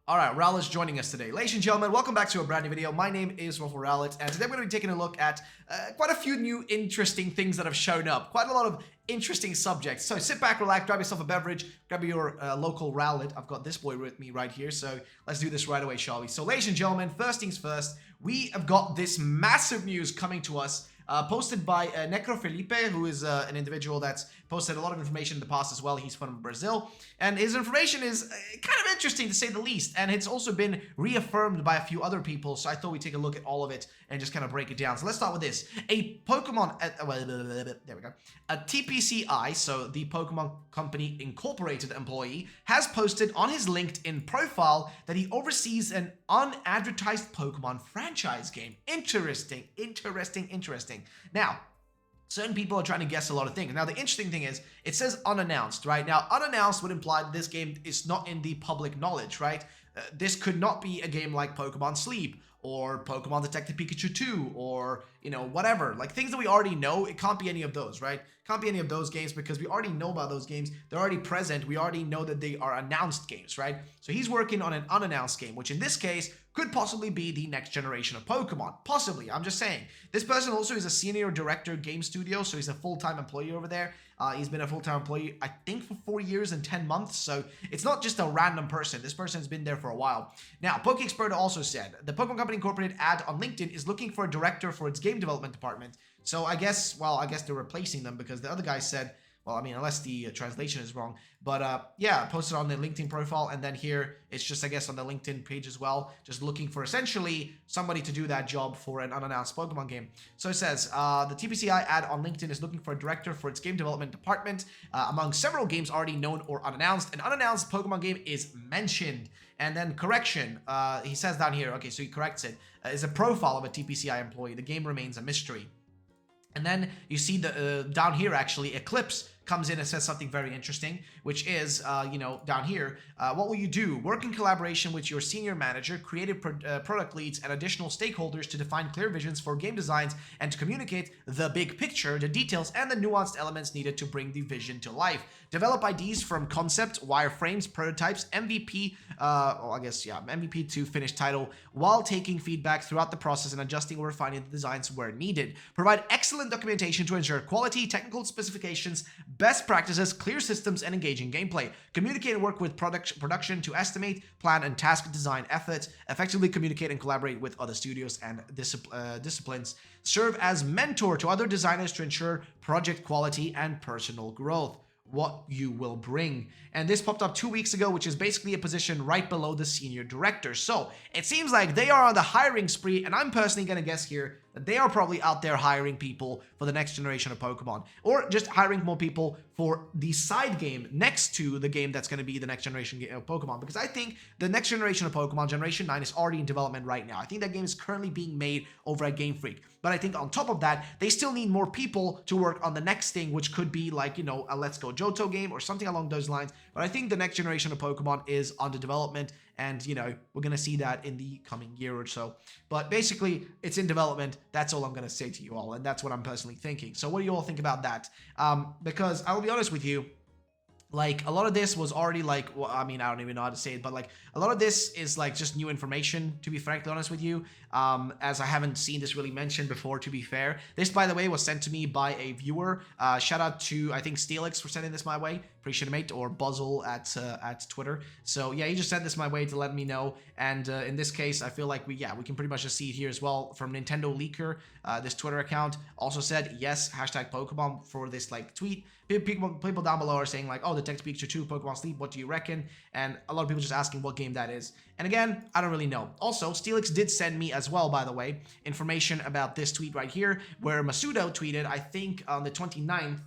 All right, Rowlett's joining us today. Ladies and gentlemen, welcome back to a brand new video. My name is Rowlett, and today we're going to be taking a look at quite a few new interesting things that have shown up. Quite a lot of interesting subjects. So sit back, relax, grab yourself a beverage, grab your local Rowlett. I've got this boy with me right here, so let's do this right away, shall we? So ladies and gentlemen, first things first, we have got this massive news coming to us. Posted by Necro Felipe, who is an individual that's posted a lot of information in the past as well. He's from Brazil, and his information is kind of interesting to say the least, and it's also been reaffirmed by a few other people, so I thought we'd take a look at all of it and just kind of break it down. So let's start with this. A Pokemon, there we go. A TPCI, so the Pokemon Company Incorporated employee, has posted on his LinkedIn profile that he oversees an unadvertised Pokemon franchise game. Interesting. Now, certain people are trying to guess a lot of things. Now, the interesting thing is, it says unannounced, right? Now, unannounced would imply that this game is not in the public knowledge, right? This could not be a game like Pokemon Sleep or Pokemon Detective Pikachu 2 or, you know, whatever. Like, things that we already know, it can't be any of those, right? Can't be any of those games because we already know about those games. They're already present. We already know that they are announced games, right? So he's working on an unannounced game, which in this case could possibly be the next generation of Pokemon. Possibly, I'm just saying. This person also is a senior director game studio, so he's a full-time employee over there. He's been a full-time employee, I think, for 4 years and 10 months, so it's not just a random person. This person's been there for a while. Now, PokeExpert also said, the Pokemon Company Incorporated ad on LinkedIn is looking for a director for its game development department. So I guess they're replacing them because the other guy said, well, I mean, unless the translation is wrong. But yeah, posted on the LinkedIn profile. And then here, it's just, I guess, on the LinkedIn page as well. Just looking for essentially somebody to do that job for an unannounced Pokemon game. So it says, the TPCI ad on LinkedIn is looking for a director for its game development department. Among several games already known or unannounced, an unannounced Pokemon game is mentioned. And then correction, he says down here, okay, so he corrects it, is a profile of a TPCI employee. The game remains a mystery. And then you see the down here, actually, Eclipse comes in and says something very interesting, which is, down here, what will you do? Work in collaboration with your senior manager, creative product leads, and additional stakeholders to define clear visions for game designs and to communicate the big picture, the details, and the nuanced elements needed to bring the vision to life. Develop ideas from concept, wireframes, prototypes, MVP, MVP to finished title, while taking feedback throughout the process and adjusting or refining the designs where needed. Provide excellent documentation to ensure quality, technical specifications, best practices, clear systems, and engaging gameplay. Communicate and work with production to estimate, plan, and task design efforts. Effectively communicate and collaborate with other studios and disciplines. Serve as mentor to other designers to ensure project quality and personal growth. What you will bring. And this popped up 2 weeks ago, which is basically a position right below the senior director. So it seems like they are on the hiring spree, and I'm personally going to guess here that they are probably out there hiring people for the next generation of Pokemon, or just hiring more people for the side game next to the game that's going to be the next generation of Pokemon, because I think the next generation of Pokemon, Generation 9, is already in development right now. I think that game is currently being made over at Game Freak, but I think on top of that, they still need more people to work on the next thing, which could be like, a Let's Go Johto game or something along those lines. But I think the next generation of Pokemon is under development, and, we're going to see that in the coming year or so. But basically, it's in development. That's all I'm going to say to you all, and that's what I'm personally thinking. So what do you all think about that? Because I will be honest with you, like, a lot of this was already like, well, I mean, I don't even know how to say it, but like, a lot of this is like just new information, to be frankly honest with you, as I haven't seen this really mentioned before, to be fair. This, by the way, was sent to me by a viewer. Shout out to, I think, Steelix for sending this my way. Appreciate it, mate, or Buzzle at Twitter. So yeah, he just sent this my way to let me know. And in this case, I feel like we can pretty much just see it here as well from Nintendo Leaker. This Twitter account also said yes, hashtag Pokemon for this like tweet. People down below are saying like, oh, Detective Pikachu 2, Pokemon Sleep, what do you reckon? And a lot of people just asking what game that is. And again, I don't really know. Also, Steelix did send me as well, by the way, information about this tweet right here, where Masudo tweeted, I think on the 29th,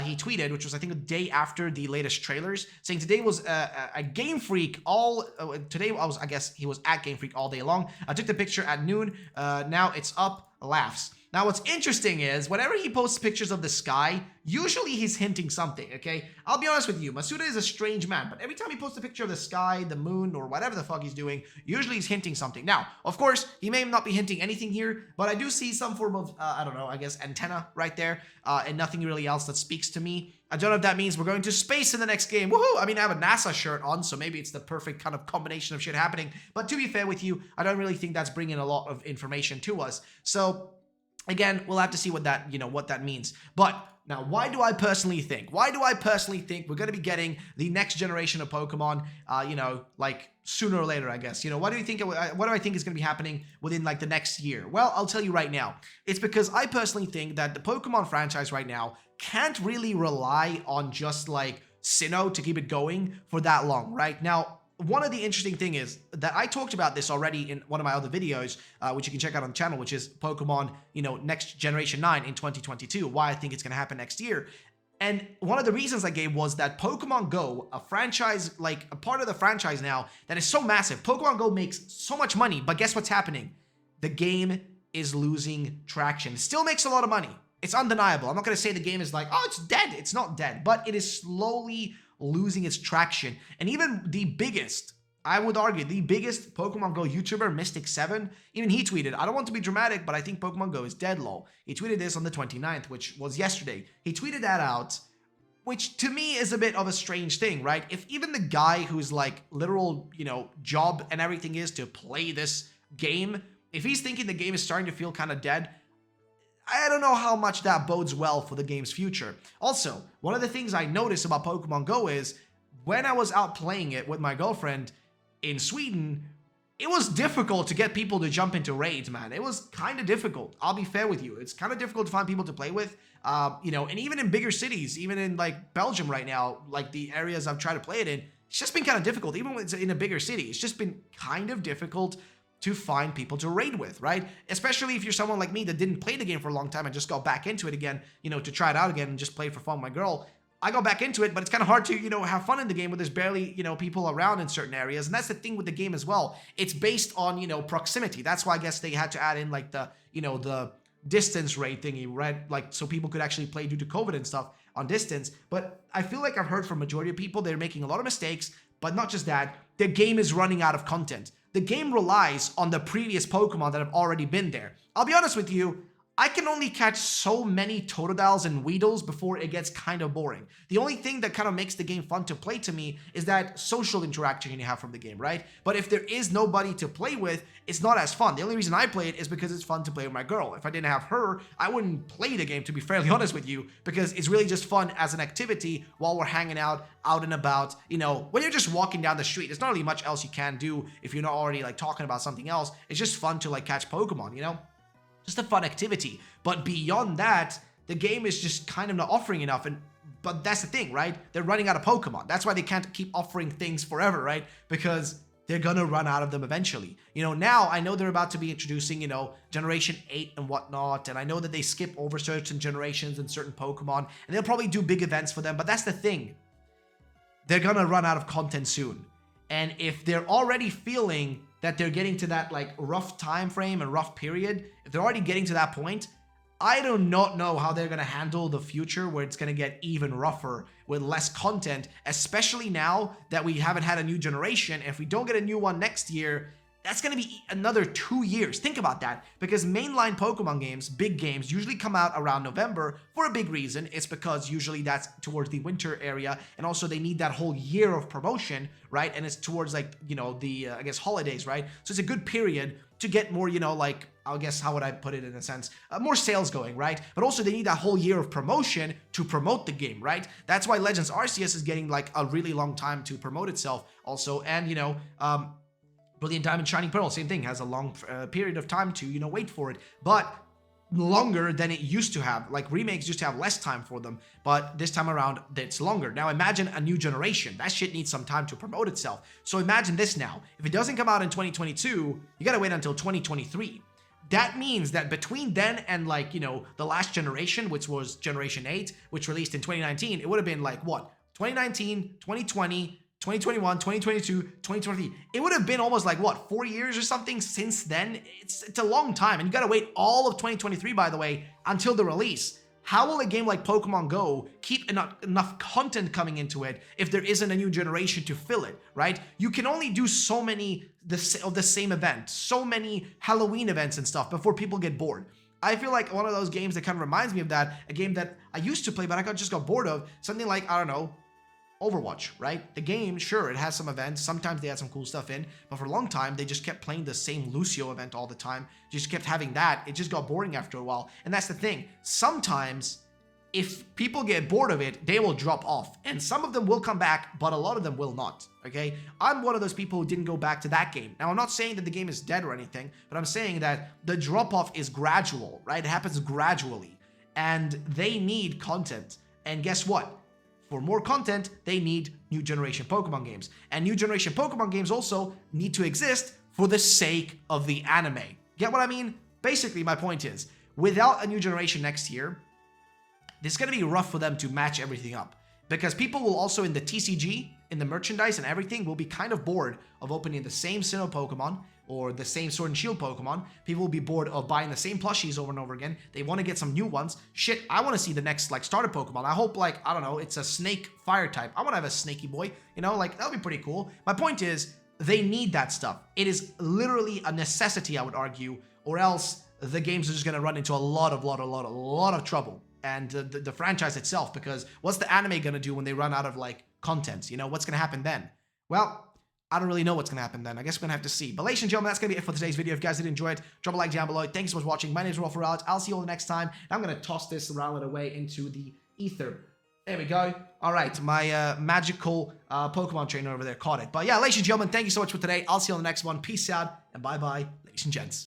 he tweeted, which was, I think, a day after the latest trailers, saying today was a Game Freak I guess he was at Game Freak all day long. I took the picture at noon. Now it's up, laughs. Now, what's interesting is whenever he posts pictures of the sky, usually he's hinting something, okay? I'll be honest with you, Masuda is a strange man, but every time he posts a picture of the sky, the moon, or whatever the fuck he's doing, usually he's hinting something. Now, of course, he may not be hinting anything here, but I do see some form of, I don't know, I guess antenna right there, and nothing really else that speaks to me. I don't know if that means we're going to space in the next game. Woohoo! I mean, I have a NASA shirt on, so maybe it's the perfect kind of combination of shit happening. But to be fair with you, I don't really think that's bringing a lot of information to us. So again, we'll have to see what that, what that means. But now, why do I personally think we're going to be getting the next generation of Pokemon, like sooner or later, I guess? What do I think is going to be happening within like the next year? Well, I'll tell you right now. It's because I personally think that the Pokemon franchise right now can't really rely on just like Sinnoh to keep it going for that long, right? Now, one of the interesting thing is that I talked about this already in one of my other videos, which you can check out on the channel, which is Pokemon, Next Generation 9 in 2022, why I think it's going to happen next year. And one of the reasons I gave was that Pokemon Go, a franchise, like a part of the franchise now that is so massive. Pokemon Go makes so much money, but guess what's happening? The game is losing traction. It still makes a lot of money. It's undeniable. I'm not going to say the game is like, oh, it's dead. It's not dead, but it is slowly losing its traction. And even the biggest, I would argue, the biggest Pokemon Go YouTuber, Mystic7, even he tweeted, I don't want to be dramatic, but I think Pokemon Go is dead, lol. He tweeted this on the 29th, which was yesterday. He tweeted that out, which to me is a bit of a strange thing, right? If even the guy whose like literal, job and everything is to play this game, if he's thinking the game is starting to feel kind of dead, I don't know how much that bodes well for the game's future. Also, one of the things I noticed about Pokemon Go is when I was out playing it with my girlfriend in Sweden, it was difficult to get people to jump into raids, man. It was kind of difficult. I'll be fair with you. It's kind of difficult to find people to play with, and even in bigger cities, even in like Belgium right now, like the areas I've tried to play it in, it's just been kind of difficult. Even when it's in a bigger city, it's just been kind of difficult to find people to raid with, right? Especially if you're someone like me that didn't play the game for a long time and just got back into it again, to try it out again and just play for fun with my girl. I got back into it, but it's kind of hard to, have fun in the game when there's barely, people around in certain areas. And that's the thing with the game as well. It's based on, proximity. That's why I guess they had to add in like the, the distance raid thingy, right? Like so people could actually play due to COVID and stuff on distance. But I feel like I've heard from majority of people, they're making a lot of mistakes, but not just that, the game is running out of content. The game relies on the previous Pokemon that have already been there. I'll be honest with you, I can only catch so many Totodiles and Weedles before it gets kind of boring. The only thing that kind of makes the game fun to play to me is that social interaction you have from the game, right? But if there is nobody to play with, it's not as fun. The only reason I play it is because it's fun to play with my girl. If I didn't have her, I wouldn't play the game, to be fairly honest with you, because it's really just fun as an activity while we're hanging out and about. When you're just walking down the street, there's not really much else you can do if you're not already like talking about something else. It's just fun to like catch Pokemon, Just a fun activity. But beyond that, the game is just kind of not offering enough. But that's the thing, right? They're running out of Pokemon. That's why they can't keep offering things forever, right? Because they're gonna run out of them eventually. Now I know they're about to be introducing, Generation 8 and whatnot. And I know that they skip over certain generations and certain Pokemon. And they'll probably do big events for them. But that's the thing. They're gonna run out of content soon. And if they're already feeling that they're getting to that like rough time frame and rough period, if they're already getting to that point, I do not know how they're going to handle the future where it's going to get even rougher with less content, especially now that we haven't had a new generation. If we don't get a new one next year, that's going to be another 2 years. Think about that, because mainline Pokemon games, big games, usually come out around November for a big reason. It's because usually that's towards the winter area, and also they need that whole year of promotion, right? And it's towards like, the, I guess, holidays, right? So it's a good period to get more, like, I guess, how would I put it in a sense, more sales going, right? But also they need that whole year of promotion to promote the game, right? That's why Legends Arceus is getting like a really long time to promote itself also. And, Brilliant Diamond Shining Pearl, same thing, has a long period of time to, wait for it, but longer than it used to have. Like remakes used to have less time for them, but this time around it's longer. Now imagine a new generation. That shit needs some time to promote itself. So imagine this now. If it doesn't come out in 2022, you gotta wait until 2023. That means that between then and like, the last generation, which was Generation 8, which released in 2019, it would have been like what? 2019, 2020, 2021, 2022, 2023. It would have been almost like what, 4 years or something since then. It's a long time, and you gotta wait all of 2023, by the way, until the release. How will a game like Pokemon Go keep enough content coming into it if there isn't a new generation to fill it, right? You can only do so many of the same event, so many Halloween events and stuff before people get bored. I feel like one of those games that kind of reminds me of that, a game that I used to play, but I just got bored of, something like, I don't know, Overwatch, right? The game, sure, it has some events. Sometimes they had some cool stuff in, but for a long time, they just kept playing the same Lucio event all the time. Just kept having that. It just got boring after a while. And that's the thing. Sometimes, if people get bored of it, they will drop off. And some of them will come back, but a lot of them will not, okay? I'm one of those people who didn't go back to that game. Now, I'm not saying that the game is dead or anything, but I'm saying that the drop-off is gradual, right? It happens gradually. And they need content. And guess what? For more content, they need new generation Pokemon games. And new generation Pokemon games also need to exist for the sake of the anime. Get what I mean? Basically, my point is, without a new generation next year, it's going to be rough for them to match everything up. Because people will also, in the TCG, in the merchandise and everything, will be kind of bored of opening the same Sinnoh Pokemon or the same Sword and Shield Pokemon. People will be bored of buying the same plushies over and over again. They want to get some new ones. Shit, I want to see the next, like, starter Pokemon. I hope, like, I don't know, it's a Snake Fire type. I want to have a Snaky Boy, you know, like, that would be pretty cool. My point is, they need that stuff. It is literally a necessity, I would argue, or else the games are just going to run into a lot of trouble. And the franchise itself, because what's the anime going to do when they run out of, like, content? You know, what's going to happen then? Well, I don't really know what's going to happen then. I guess we're going to have to see. But ladies and gentlemen, that's going to be it for today's video. If you guys did enjoy it, drop a like down below. Thank you so much for watching. My name is Rolf Rowlett. I'll see you all the next time. I'm going to toss this Rowlett away into the ether. There we go. All right, my magical Pokemon trainer over there caught it. But yeah, ladies and gentlemen, thank you so much for today. I'll see you on the next one. Peace out, and bye-bye, ladies and gents.